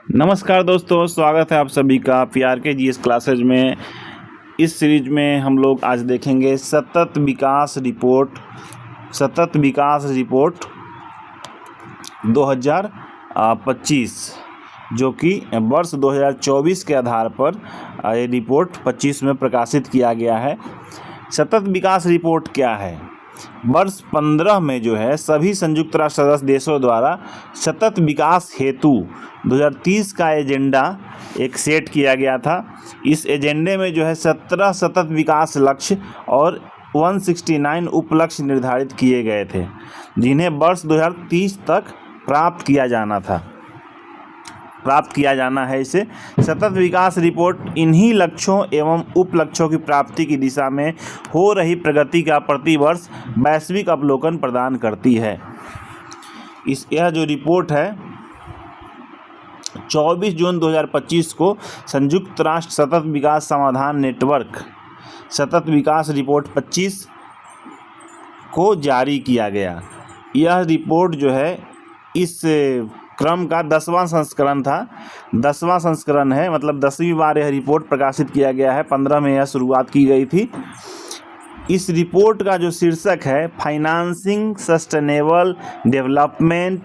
नमस्कार दोस्तों, स्वागत है आप सभी का पीआरके जीएस क्लासेज में। इस सीरीज में हम लोग आज देखेंगे सतत विकास रिपोर्ट 2025, जो कि वर्ष 2024 के आधार पर ये रिपोर्ट 25 में प्रकाशित किया गया है। सतत विकास रिपोर्ट क्या है? वर्ष 15 में जो है सभी संयुक्त राष्ट्र सदस्य देशों द्वारा सतत विकास हेतु 2030 का एजेंडा एक सेट किया गया था। इस एजेंडे में जो है 17 सतत विकास लक्ष्य और 169 उपलक्ष्य निर्धारित किए गए थे, जिन्हें वर्ष 2030 तक प्राप्त किया जाना है। इसे सतत विकास रिपोर्ट इन्हीं लक्ष्यों एवं उपलक्ष्यों की प्राप्ति की दिशा में हो रही प्रगति का प्रतिवर्ष वैश्विक अवलोकन प्रदान करती है। यह जो रिपोर्ट है 24 जून 2025 को संयुक्त राष्ट्र सतत विकास समाधान नेटवर्क सतत विकास रिपोर्ट 25 को जारी किया गया। यह रिपोर्ट जो है इस क्रम का 10वां संस्करण था। 10वां संस्करण है, मतलब 10वीं बार यह रिपोर्ट प्रकाशित किया गया है। 15 में यह शुरुआत की गई थी। इस रिपोर्ट का जो शीर्षक है financing sustainable development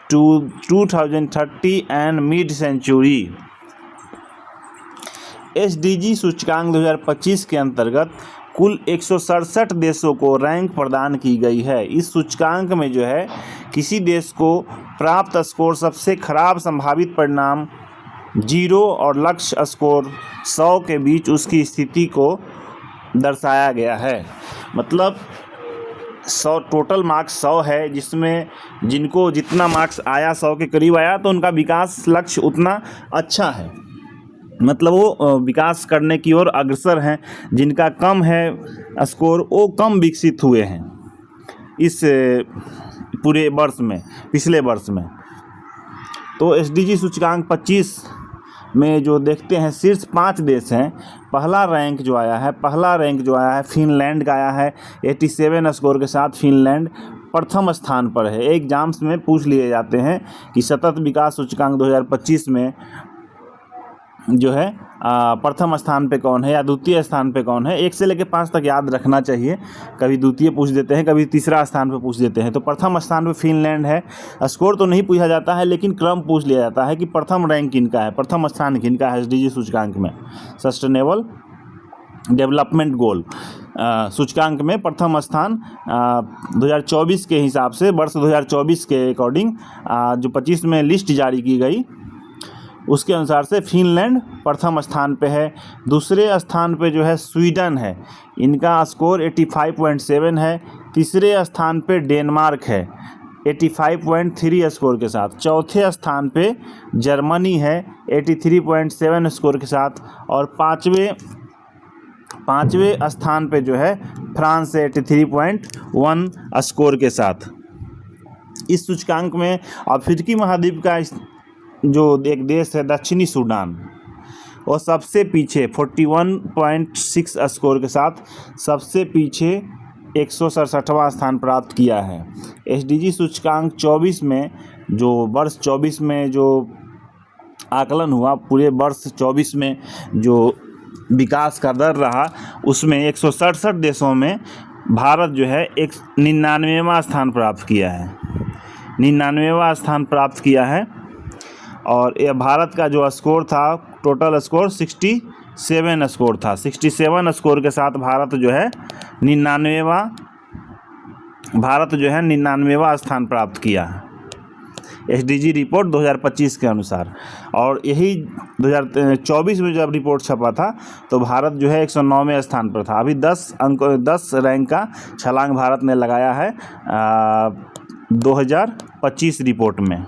to 2030 and mid century. SDG सूचकांक 2025 के अंतर्गत कुल 167 देशों को रैंक प्रदान की गई है। इस सूचकांक में जो है किसी देश को प्राप्त स्कोर सबसे खराब संभावित परिणाम 0 और लक्ष्य स्कोर 100 के बीच उसकी स्थिति को दर्शाया गया है। मतलब 100 टोटल मार्क्स 100 है, जिसमें जिनको जितना मार्क्स आया 100 के करीब आया तो उनका विकास लक्ष्य उतना अच्छा है, मतलब वो विकास करने की ओर अग्रसर हैं। जिनका कम है स्कोर वो कम विकसित हुए हैं इस पूरे वर्ष में, पिछले वर्ष में। तो एसडीजी सूचकांक 25 में जो देखते हैं शीर्ष 5 देश हैं। पहला रैंक जो आया है फिनलैंड का आया है 87 स्कोर के साथ। फिनलैंड प्रथम स्थान पर है। एग्जाम्स में पूछ लिए जाते हैं कि सतत विकास सूचकांक 2025 में जो है प्रथम स्थान पे कौन है या द्वितीय स्थान पे कौन है। 1 से लेकर 5 तक याद रखना चाहिए। कभी द्वितीय पूछ देते हैं, कभी तीसरा स्थान पे पूछ देते हैं। तो प्रथम स्थान पे फिनलैंड है। स्कोर तो नहीं पूछा जाता है, लेकिन क्रम पूछ लिया जाता है कि प्रथम रैंक किनका है, प्रथम स्थान किनका है एसडीजी सूचकांक में। सस्टेनेबल डेवलपमेंट गोल सूचकांक में प्रथम स्थान 2024 के हिसाब से, वर्ष 2024 के अकॉर्डिंग जो 25 में लिस्ट जारी की गई उसके अनुसार से फिनलैंड प्रथम स्थान पे है। दूसरे स्थान पे जो है स्वीडन है, इनका स्कोर 85.7 है। तीसरे स्थान पे डेनमार्क है 85.3 स्कोर के साथ। चौथे स्थान पे जर्मनी है 83.7 स्कोर के साथ। और पाँचवें स्थान पे जो है फ्रांस है 83.1 स्कोर के साथ। इस सूचकांक में अफ्रीकी महाद्वीप का जो एक देश है दक्षिणी सूडान, और सबसे पीछे 41.6 स्कोर के साथ सबसे पीछे 167वां स्थान प्राप्त किया है। एसडीजी सूचकांक 24 में जो वर्ष 24 में जो आकलन हुआ, पूरे वर्ष 24 में जो विकास का दर रहा, उसमें 167 देशों में भारत जो है 99वां स्थान प्राप्त किया है। 99वां स्थान प्राप्त किया है। और यह भारत का जो स्कोर था, टोटल स्कोर 67 स्कोर था। 67 स्कोर के साथ भारत जो है 99वां स्थान प्राप्त किया है एसडीजी रिपोर्ट 2025 के अनुसार। और यही 2024 में जब रिपोर्ट छपा था तो भारत जो है 109वें स्थान पर था। अभी 10 रैंक का छलांग भारत ने लगाया है 2025 रिपोर्ट में।